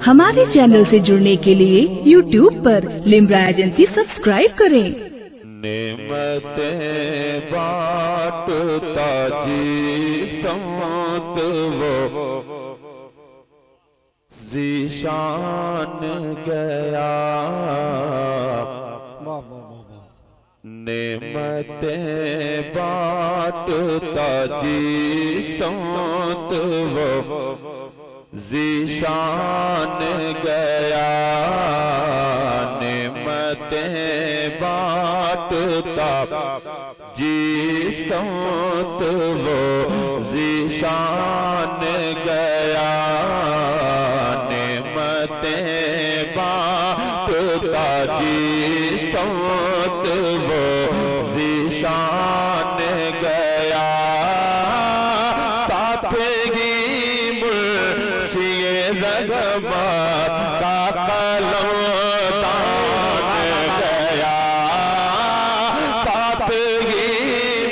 हमारे चैनल से जुड़ने के लिए YouTube पर लिम्रा एजेंसी सब्सक्राइब करें। नेमतें बांटता जी समत वो ज़ीशान गया। नेमतें बांटता जी समत वो ज़ीशान गया। नेमतें बांटता जी समत वो ज़ीशान गया। नेमतें बांटता जी समत वो ज़ीशान गया। साथी मुर्शिए रग़बा का कलम दान गया। साथी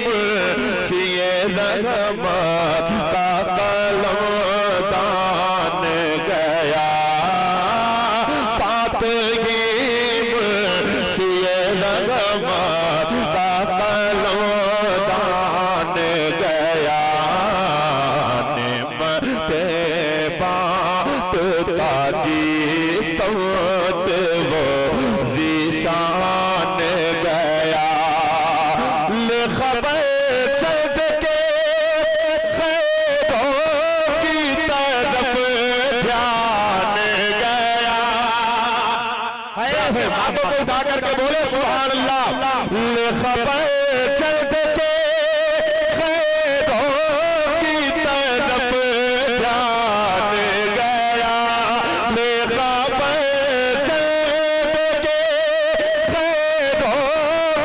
मुर्शिए रग़बा का कलम दान गया। साथी मुर्शिए रग़बा का कलम दान गया। नेमतें बांटता जी समत वो ज़ीशान गया। ले खबर चल के ख़ैरों की तरफ ध्यान गया। है हाथों को उठा करके बोले सुभान अल्लाह। ले खबर चल के ख़ैरों की तरफ ध्यान गया। ले खबर चल के ख़ैरों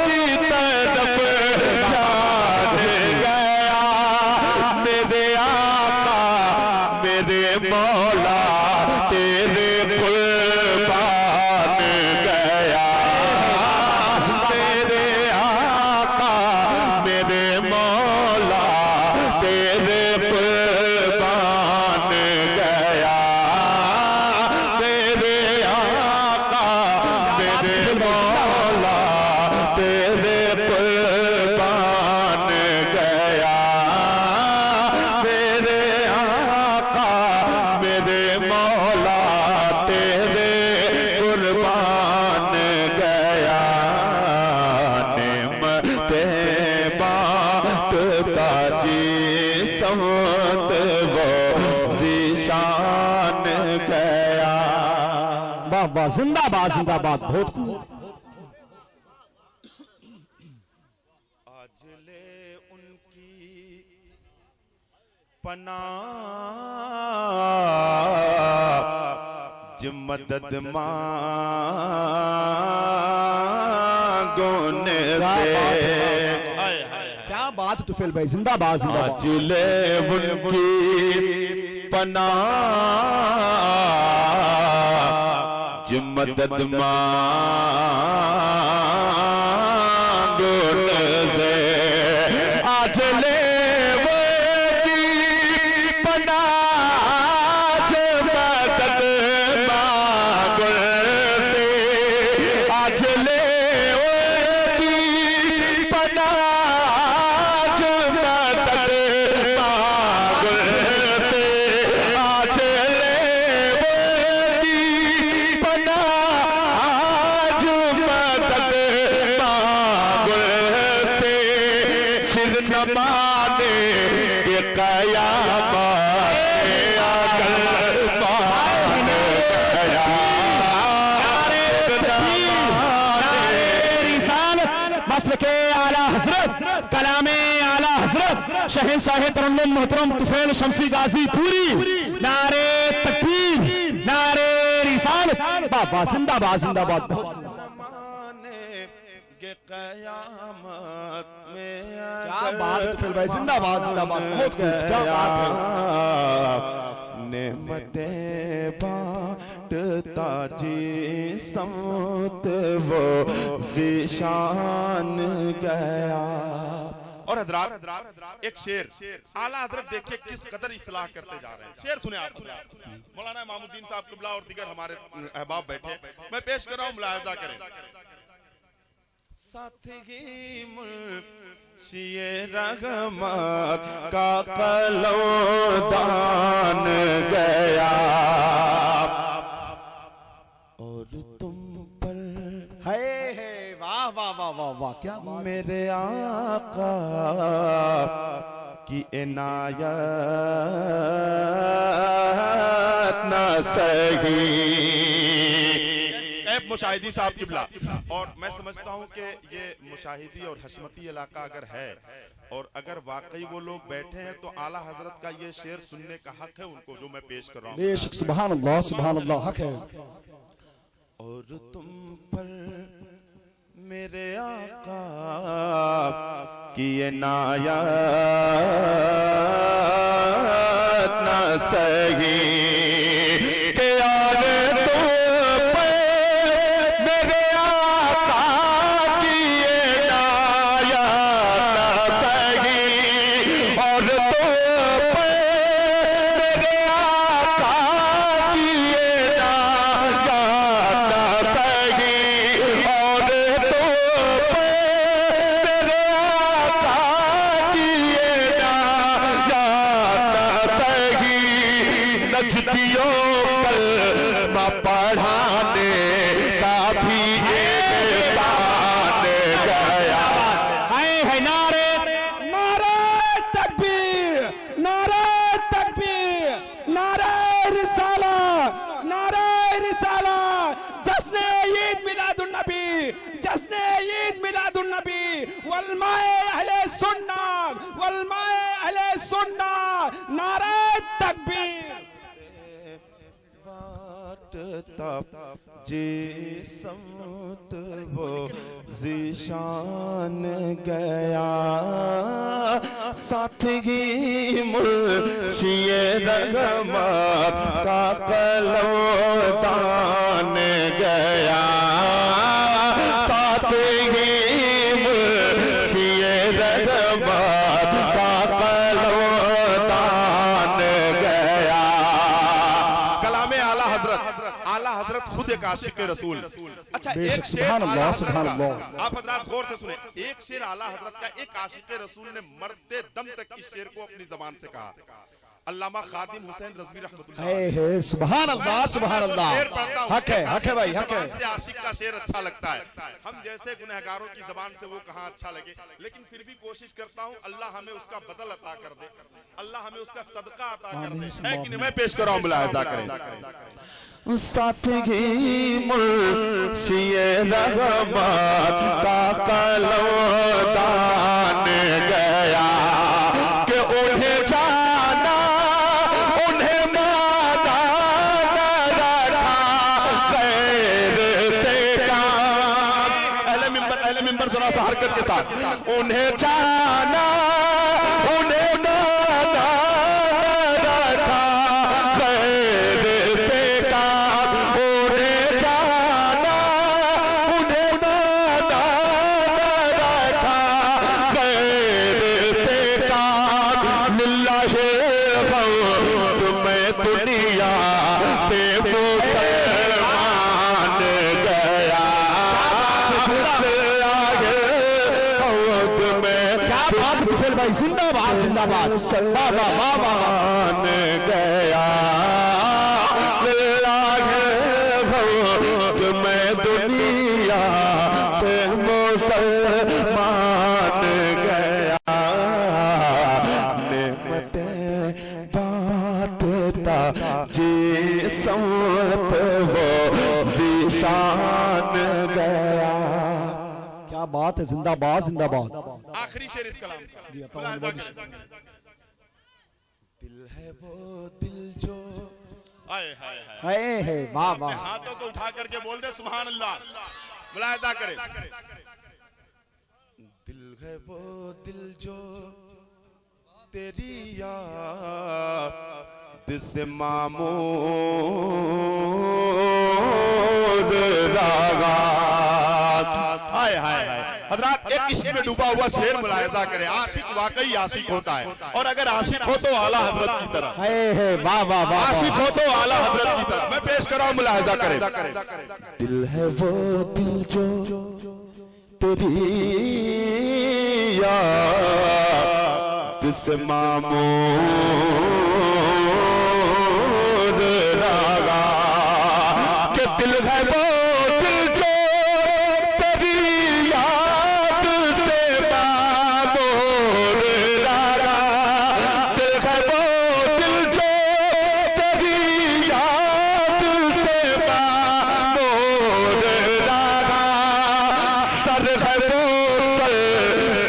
की तरफ ध्यान गया। मेरे आका मेरे मौला तेरे कुर्बान गया। मेरे आका मेरे मौला तेरे कुर्बान गया। मेरे आका मेरे मौला तेरे कुर्बान गया। मेरे आका मेरे मौला तेरे कुर्बान गया। नेमतें बांटता जी समत वो ज़ीशान गया। वाह वाह, जिंदाबाद जिंदाबाद, बहुत खूब। आज ले उनकी पनाह ज मदद मांगोने से। क्या बात तुफैल भाई, जिंदाबाद जिंदाबाद। आज ले उनकी पनाह ज मदद मांगोने से। आज ले नमाने ये क़यामत अगर मान गया। मसलके आला हजरत, कलामे आला हजरत, शहंशाह तरन्नुम मोहतरम तुफैल शमसी गाजी पूरी। नारे तकबीर, नारे रिसालत, बाबा जिंदाबाद जिंदाबाद। क़यामत में क्या बात है फिर भाई, जिंदाबाद जिंदाबाद, बहुत खूब, क्या बात है। नेमतें बांटता जी समत वो ज़ीशान गया। और हजरात एक शेर आला हजरत देखिए किस कदर इस्लाह करते जा रहे हैं। शेर सुने आप मौलाना इमामुद्दीन साहब क़िबला और दीगर हमारे अहबाब बैठे, मैं पेश कर रहा हूँ, मुलाहिज़ा करें। साथी मुर्शिए रहमत का कलौदान गया और तुम पर है वाह वाह वाह वाह वाह क्या बात। मेरे आका की इनायत न सही। मुशाहिदी साहब क़िबला, और मैं समझता हूं कि ये मुशाहिदी और हशमती इलाका अगर है और अगर वाकई वो लोग बैठे हैं तो आला हजरत का ये शेर सुनने का हक है उनको, जो मैं पेश कर रहा हूँ। बेशक सुभान अल्लाह हक है। और तुम पर मेरे आका की इनायत न सही के यार तुम पर मेरे आका की इनायत न सही और तुम पर मेरे आका की इनायत न सही और तुम पर मेरे आका की इनायत न सही। नजदियों कलमा पढ़ाने का भी एहसान गया। है नारे नारे तकबीर, नारे तकबीर, नारे रिसाला, नारे रिसाला। जश्न ईद मिलादुन नबी, जश्न ईद मिलादुन नबी, वलमाए अहले सुन्नत, वलमाए अहले सुन्नत, नारे तकबीर। बाटता जिसमत वो ज़िशान गया साथी मुर्शिए रहमत का कलौदान गया साथी मुर्शिए रहमत का कलौदान गया। कलामे आला हजरत खुद एक आशिक रसूल। अच्छा, एक शेर आला हजरत का, आप हजरात गौर से सुने, एक शेर आला हजरत का एक आशिक रसूल ने मरते दम तक इस शेर को अपनी जबान से कहा। अल्लामा खादिम हुसैन रज़वी रहमतुल्लाह अलैह। सुभान अल्लाह, सुभान अल्लाह। हक है भाई, हक है। आशिक का शेर अच्छा लगता है, हम जैसे गुनहगारों की जबान से वो कहाँ अच्छा लगे, लेकिन फिर भी कोशिश करता हूँ अल्लाह हमें उसका बदल अता कर दे, अल्लाह हमें उसका सदका अता कर दे। है कि नहीं? मैं पेश कर रहा हूँ, मुलाहिज़ा करें। साथी मुर्शिए रहमत का कलौदान गया कि उन्हें जाना उन्हें माना न रखा खैर से काम। अहले मिंबर जरा सा हरकत के साथ, उन्हें जाना उन्हें माना न रखा खैर से काम, उन्हें जाना उन्हें माना न रखा खैर से काम। लिल्लाहि तुम्हें दुनिया से मुसलमान गया भाई जिंदाबाद, जिंदाबाद। मुसलमान गया मैं दुनिया से मुसलमान गया नेमतें बांटता जिसमत वो ज़िशान गया। क्या बात है, जिंदाबाद, जिंदाबाद। आखिरी शेर इस कलाम का, दिल है वो दिल जो आए हाय हाय है, वाह वाह। हाथों को उठा करके बोल दे सुभान अल्लाह, मुलाहिज़ा करें। दिल है वो दिल जो तेरी याद दिस मामूद रागा। हाय हाय हाय हजरात, एक इश्क में डूबा हुआ शेर मुलाहिजा करें। आशिक वाकई आशिक होता है, और अगर आशिक हो तो आला हजरत की तरह। वाह वाह वाह, आशिक हो तो आला हजरत की तरह। मैं पेश कर रहा हूं, मुलाहिजा करें। दिल है वो दिल जो तेरी याद से मामूद रागा, कि दिल है वो दिल जो तेरी याद से मामूद रागा। दिल है वो दिल जो तेरी याद से मामूद रागा। सर है वो सर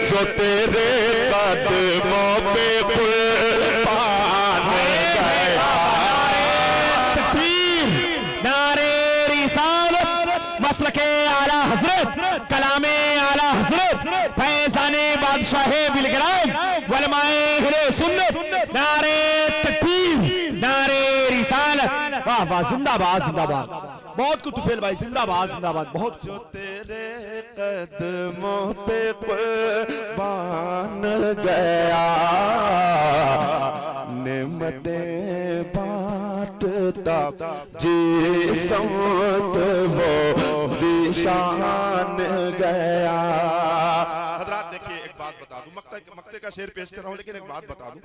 जो तेरे कदमों पे कुर्बान गया। तकबीर, नारे रिसालत, मसलके आला हजरत, कलामे आला हजरत, फैज़ाने बादशाह बिलगराम, वलमाए अहले सुन्नत, नारे तकबीर, नारे रिसालत। वाह वाह, जिंदाबाद जिंदाबाद। बहुत कुछ तुफेल भाई, जिंदाबाद जिंदाबाद। बहुत जो तेरे कदमों पे कुर्बान गया, नेमतें बांटता जिसमत वो ज़ीशान गया। हजरात देखिए, एक बात बता दूं, मक्ते का शेर पेश कर रहा हूं, लेकिन एक बात बता दूं,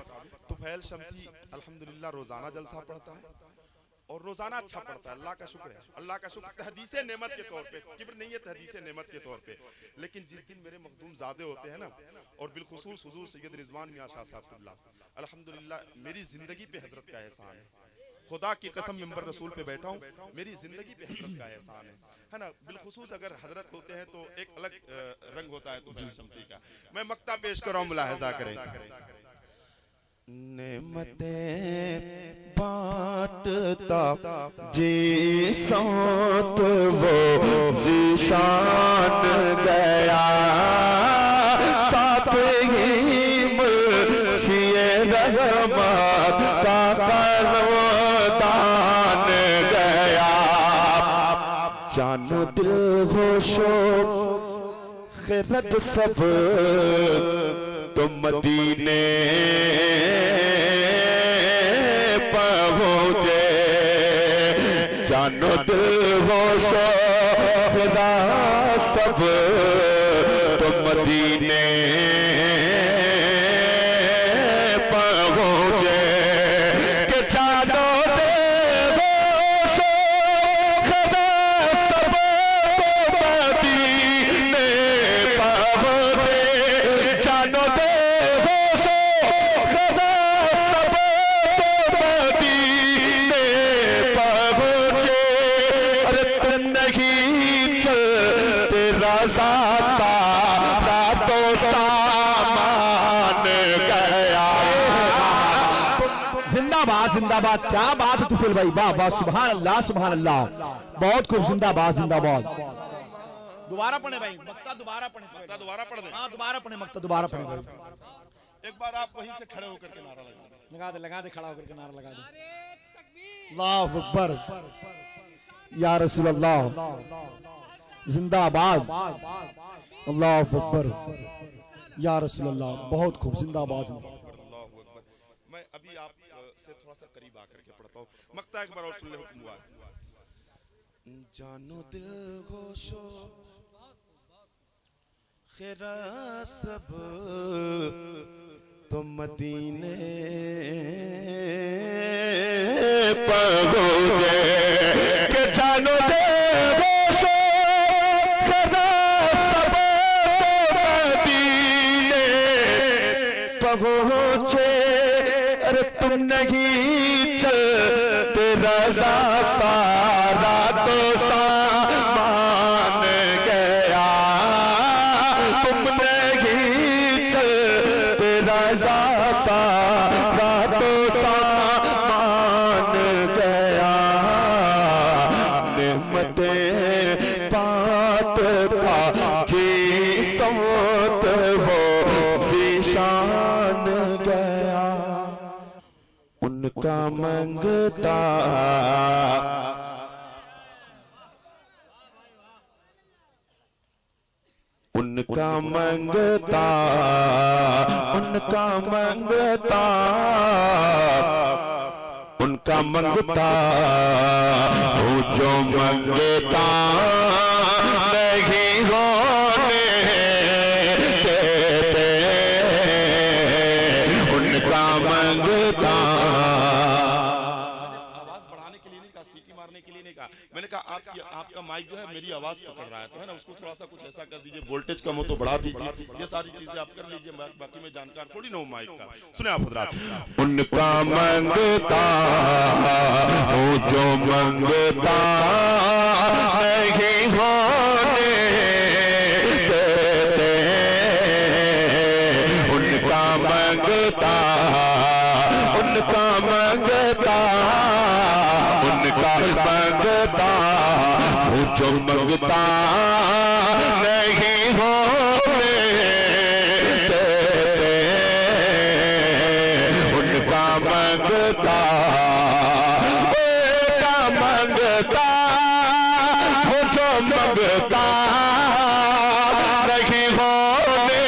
तुफैल शमसी अल्हम्दुलिल्लाह रोजाना जलसा पढ़ता है और रोजाना अच्छा पढ़ता है। अल्लाह का शुक्र है, अल्लाह का शुक्र। तहदीसे नेमत के तौर पे, किब्र नहीं है, तहदीसे नेमत के तौर पे। लेकिन जिस दिन मेरे मखदूम ज़ादे होते हैं ना, और बिलखुसूस हुजूर सैयद रिजवान मियां शाह साहब क़िबला, अल्हम्दुलिल्लाह मेरी जिंदगी पे हजरत का एहसान है। खुदा की कसम, मिंबर रसूल पे बैठा हूँ, मेरी जिंदगी पे हजरत का एहसान है ना। बिलखुसूस अगर हजरत होते हैं तो एक अलग रंग होता है तुफैल शमसी का। मैं मक्ता पेश कर रहा हूँ, मुलाहिजा करें। नेमतें बांटता जिसमत वो ज़ीशान गया, साथ ही मुर्शिए रहमत का कलमदान गया। जानो दिल होशो खिरत सब तो मदीने पहुँचे, जानो दिल होशो खुदा सब तो मदीने पहुँचे। कि जानो दिल होशो खुदा सब तो मदीने पहुँचे, जानो जिंदाबाद जिंदाबाद। क्या बात है तुफेल भाई, वाह वाह, सुभान अल्लाह सुभान अल्लाह। बहुत खूब, जिंदाबाद जिंदाबाद। दोबारा पढ़े भाई, मक्ता दोबारा पढ़े। दोबारा पढ़ दे। हाँ दोबारा पढ़े, मक्ता दोबारा पढ़े भाई। एक बार आप वहीं से खड़े होकर के नारा लगा दे, खड़ा होकर के नारा लगा दे। अल्लाहु अकबर, या रसूल अल्लाह, जिंदाबाद। अल्लाहु अकबर, या रसूल अल्लाह। बहुत खूब, जिंदाबाद जिंदाबाद। मैं अभी आप से थोड़ा सा करीब आकर के पढ़ता हूँ मक्ता, एक बार और सुन ले, हुक्म हुआ है। जानो दिल गोशो खैरा सब तो मदीने पहुँचे, कि जानो दिल गोशो खैरा सब तो मदीने पहुँचे। अरे तुम नहीं चलते रज़ा सारा तो सामान गया, तुम नहीं चलते रज़ा सारा तो सामान गया। नेमतें बांटता जिसमत वो ज़ीशान गया। उनका मंगता उनका मंगता उनका मंगता उनका मंगता हो जो मंगता नहीं होने देते उनका मंगता। आवाज बढ़ाने के लिए नहीं कहा, सीटी मारने के लिए नहीं कहा, मैंने कहा आपका माइक जो है मेरी आवाज पकड़ रहा है, तो है ना, उसको थोड़ा सा कुछ ऐसा कर दीजिए, वोल्टेज कम हो तो बढ़ा दीजिए, ये सारी चीजें आप कर लीजिए, बाकी मैं जानकार थोड़ी ना हूं माइक का। सुने आप हजरात, उनका मंगता हो जो मंगता नहीं होने देते उनका मंगता उनका मंगता उनका मंगता हो जो मंगता नहीं होने देते उनका मंगता बेटा मंगता हो जो मंगता नहीं होने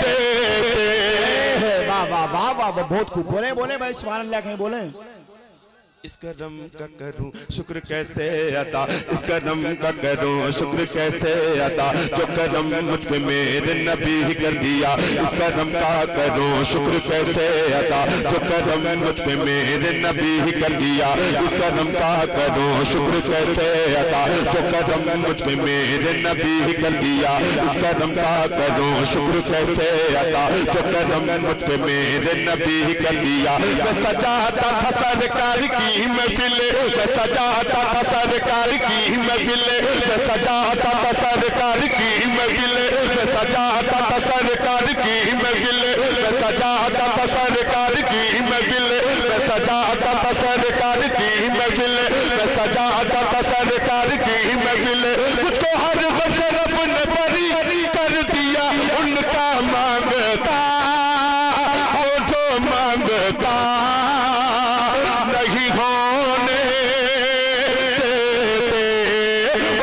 देते। वाह वाह वाह वाह, बहुत खूब बोले बोले भाई, सुभान अल्लाह कहीं बोले। इस करम का करूं शुक्र कैसे अदा, इस करम का करूं शुक्र कैसे अदा जो करम मुझ पे मेरे नबी कर दिया। इस करम का करूं शुक्र कैसे अदा जो करम मुझ पे मेरे नबी कर दिया। इस करम का करूं शुक्र कैसे अदा जो करम मुझ पे मेरे नबी कर दिया। इस करम का करूं शुक्र कैसे अदा जो करम मुझ पे मेरे नबी कर दिया। मैं सजाता था सरकार की महफिले, मैं सजाता था सरकार की महफिले, मैं सजाता था सरकार की महफिले, मैं सजाता था सरकार की महफिले, मैं सजाता था सरकार की महफिले, मैं सजाता था सरकार की महफिले, मैं सजाता था सरकार की महफिले। मुझको हर वक्त रब ने बरी कर दिया उनका मांगता हो जो मांगता नहीं होने देते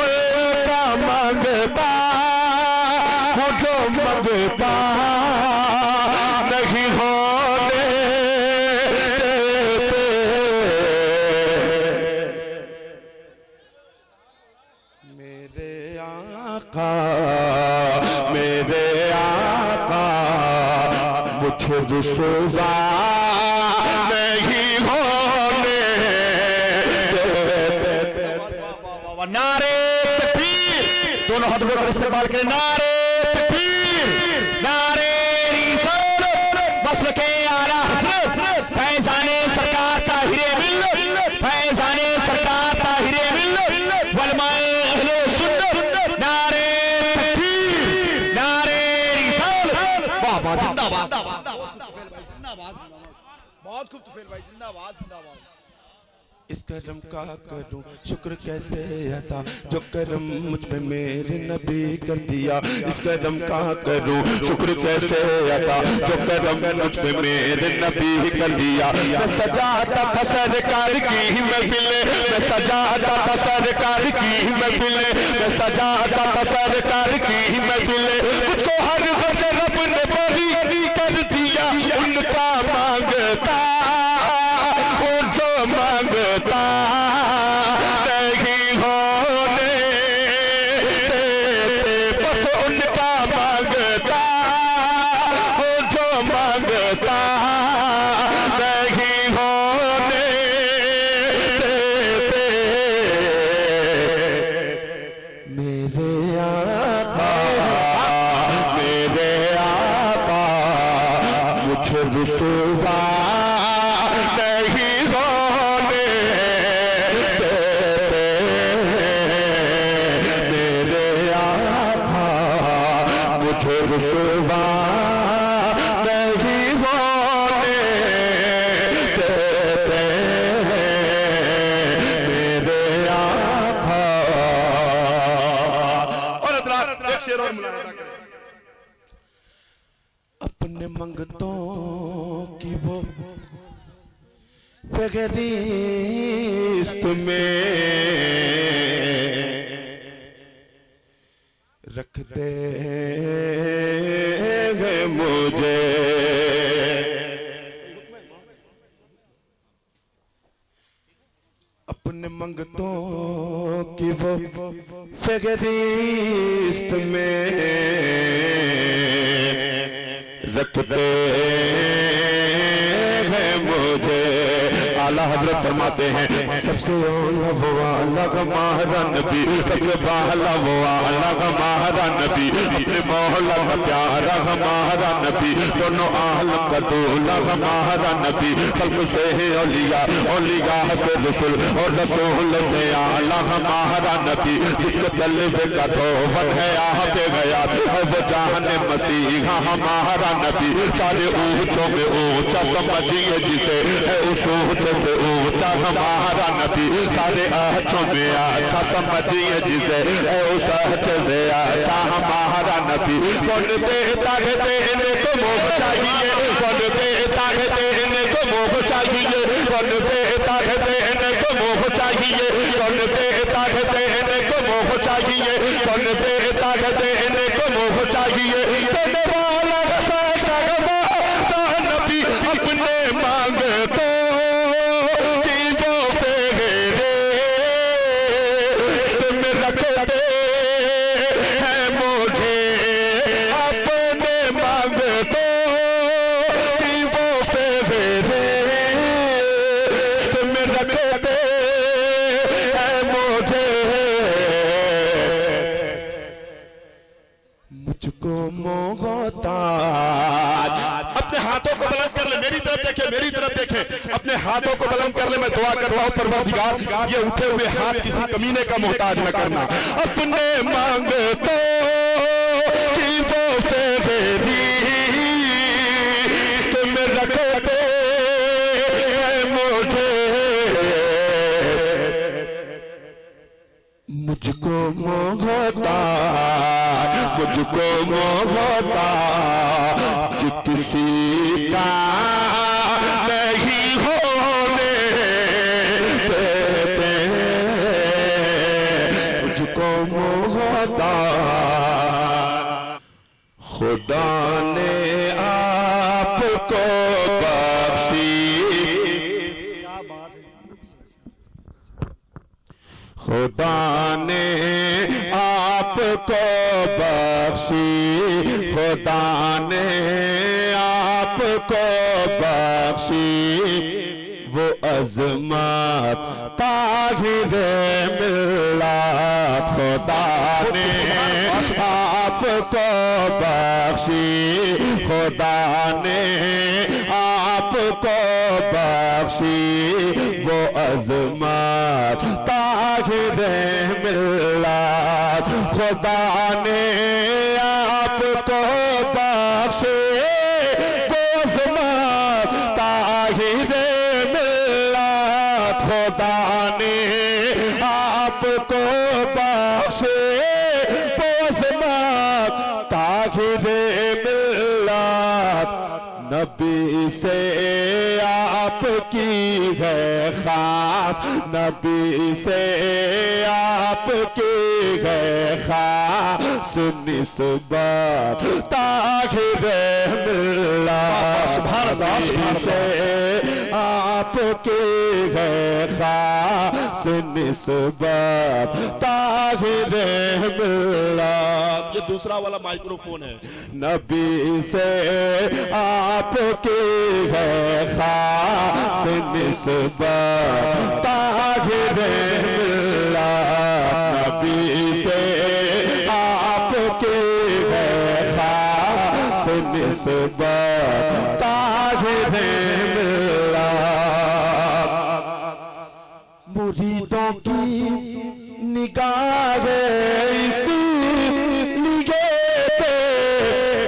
उनका मंगता हो जो मंगता नहीं होने देते। मेरे आका मुझे रुसवा नहीं होने देते। नारे तकबीर, दोनों हाथों को इस्तेमाल करें, नारे तकबीर, नारे रिसालत, मसलके आला हज़रत फैज़ाने सरकार ताहिरे मिल्लत, फैज़ाने सरकार ताहिरे मिल्लत, वलमाए अहले सुन्नत, नारे तकबीर, नारे रिसालत, वाह वाह, जिंदाबाद। बहुत खूब तुफैल भाई, जिंदाबाद जिंदाबाद। इस करम का करूं शुक्र कैसे अदा जो करम मुझ पे मेरे नबी कर दिया। इस करम का करूं शुक्र कैसे अदा जो करम मुझ पे मेरे नबी कर दिया। मैं सजाता था सरकार की महफिले, मैं सजाता था सरकार की महफिले, मैं सजाता था सरकार की महफिले। मुझको हर वक्त रब ने बरी कर दिया उनका मांगता हो जो मांगता नहीं होने देते। बस उनका मांगता हो जो मांगता नहीं होने देते। मेरे आका मुझे रुसवा नहीं होने देते। मेरे आका मुझे रुसवा नहीं होने देते। मेरे आका। और एक शेर और मुलाहिजा करें। अपने मंगतों की वो फिक्रिस्त में रख दे मुझे, अपने मंगतों की वो फिक्रिस्त में रख दे मुझे। आला हजरत फरमाते हैं सबसे औला वो आला हमारा नबी, सबसे बाला वो आला हमारा नबी, अपने मौला का प्यारा हमारा नबी, दोनों आलम का दूल्हा हमारा नबी, खल्क से है औलिया, औलिया से रसूल और रसूल से आला हमारा नबी, जिसके तलबे का धोवन है यहाँ पे गया और वो जाने मसीहा हमारा नबी, सारे ऊंचों में ऊंचा समझिए जिसे है उस ऊंचे से ऊंचा हमारा नबी, सारे अच्छों में अच्छा समझिए जिसे है उस अच्छे से अच्छा हमारा नबी। कौन देता है देने को मोह चाहिए, कौन देता है देने को मोह चाहिए, कौन देता है देने को मोह चाहिए, कौन देता है देने को मोह चाहिए, कौन देता है देने को मोह चाहिए। देने वाला नबी अपने मांगे तो रखते हैं मुझे, अपने मांगते कि वो फेरिस्त में रखते हैं मुझे। मुझको मोहताज, अपने हाथों को बुलंद कर ले, मेरी तरफ देखे, मेरी तरफ देखे, अपने हाथों को बुलंद कर ले। मैं दुआ कर रहा हूं परवरदिगार ये उठे हुए हाथ किसी कमीने का मोहताज न करना। अपने मांगते कि वो फेरिस्त में रखते हैं मुझे। मुझको मोहताज, मुझको मोहताज किसी का नहीं होने देते, मुझको मोहताज खुदा ने आपको बख्शी। क्या बात है, खुदा ने आपको बख्शी, खुदा ने आपको बख्शी वो अज़मत ताहिरे मिल्लत। खुदा ने आपको बख्शी, खुदा ने आपको बख्शी वो अज़मत ताहिरे मिल्लत। खुदा ने आपको बख्शी वो अज़मत ताहिरे मिल्लत। खुदा ने आपको बख्शी वो अज़मत ताहिरे मिल्लत। नबी से आपकी है खास, नबी से आपकी है खास निस्बत ताहिरे मिल्लत। सुभान अल्लाह, सुभान से आपकी है खास निस्बत ताहिरे मिल्लत। ये दूसरा वाला माइक्रोफोन है। नबी से आपकी है खास निस्बत ताहिरे मिल्लत। नबी से आपकी है खास निस्बत ताहिरे मिल्लत। मुरीदों की निगाहें इसीलिए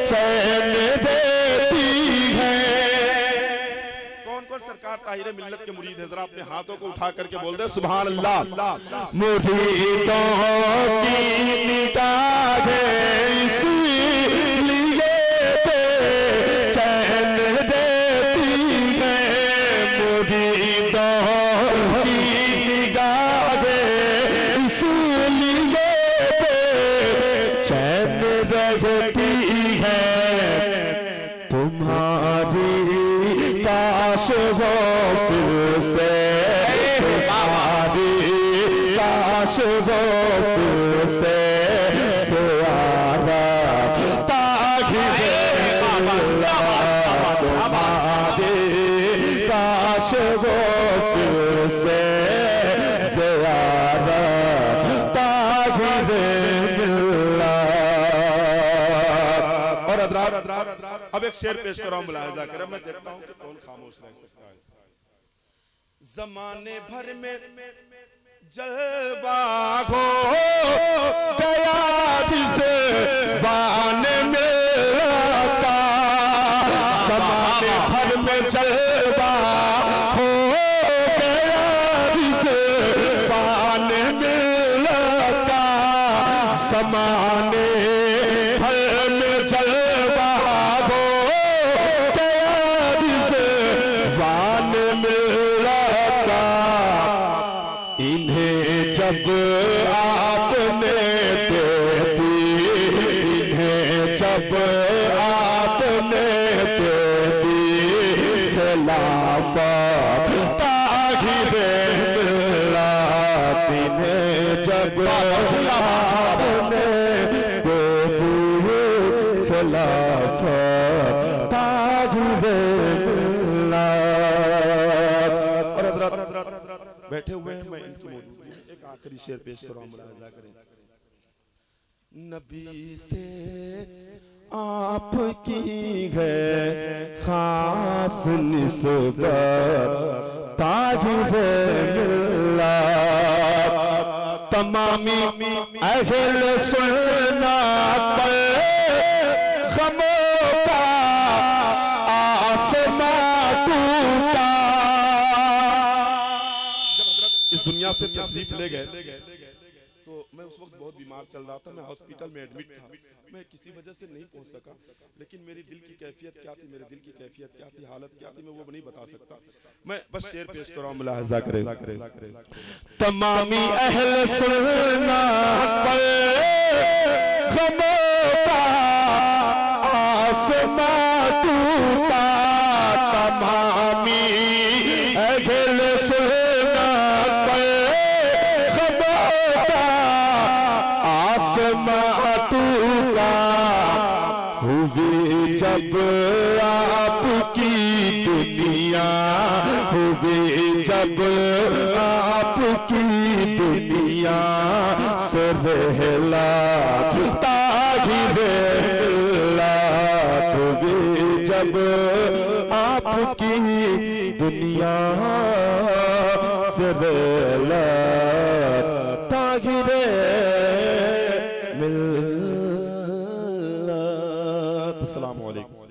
चैन देती हैं। कौन कौन सरकार ताहिरे मिल्लत के मुरीद है? जरा अपने हाथों को उठा करके बोल दे सुभान अल्लाह। मुरीदों की निगाहें इसीलिए चैन देती हैं। मुरीदों फिर से आरी, काश वो फिर से आरा, ताकि काश वो फिर से आरा, ताकि मिला। और हज़रात अब एक शेर पेश कर रहा हूं, मुलाहिजा करें, मैं देखता हूं कि कौन खामोश रह सकता है। जमाने भर में जलवा हो गया जिसे वाने मिलता, ज़माने भर में जलवा हो गया जिसे वाने मिलता, ज़माने भर में जलवा हो गया जिसे वाने मिलता। इन्हें जब आपने दे दी, इन्हें जब आपने दे दी खिलाफत, ताहिरे मिल्लत, इन्हें जब आपने दे दी खिलाफत, ताहिरे मिल्लत। और हज़रात बैठे हुए हैं, मैं इनकी मौजूदगी में एक आखिरी शेर पेश कर रहा हूं, मुलाहिजा करें। नबी से आपकी है खास निस्बत, ताहिरे मिल्लत, तमामी अहले सुन्नत पर गमों का आसमां टूटा। इस दुनिया से तशरीफ ले गए तो मैं उस वक्त बहुत बीमार चल रहा था, मैं हॉस्पिटल में एडमिट था, मैं किसी वजह से नहीं पहुंच सका, लेकिन मेरी दिल की कैफियत क्या थी, मेरे दिल की कैफियत क्या थी, हालत क्या थी, मैं वो नहीं बता सकता। मैं बस शेर पेश कर रहा हूं, मुलाहिजा करें। तमामी अहले सुन्नत पर गमों का आसमां टूटा, तमामी अहले सुन्नत पर गमों का आसमां टूटा। हुई जब आपकी दुनिया, हुई जब आपकी दुनिया से रहला, ताहिरे मिल्लत, हुई जब आपकी दुनिया से रहला, ताहिरे मिल्लत। अस्सलामु अलैकुम।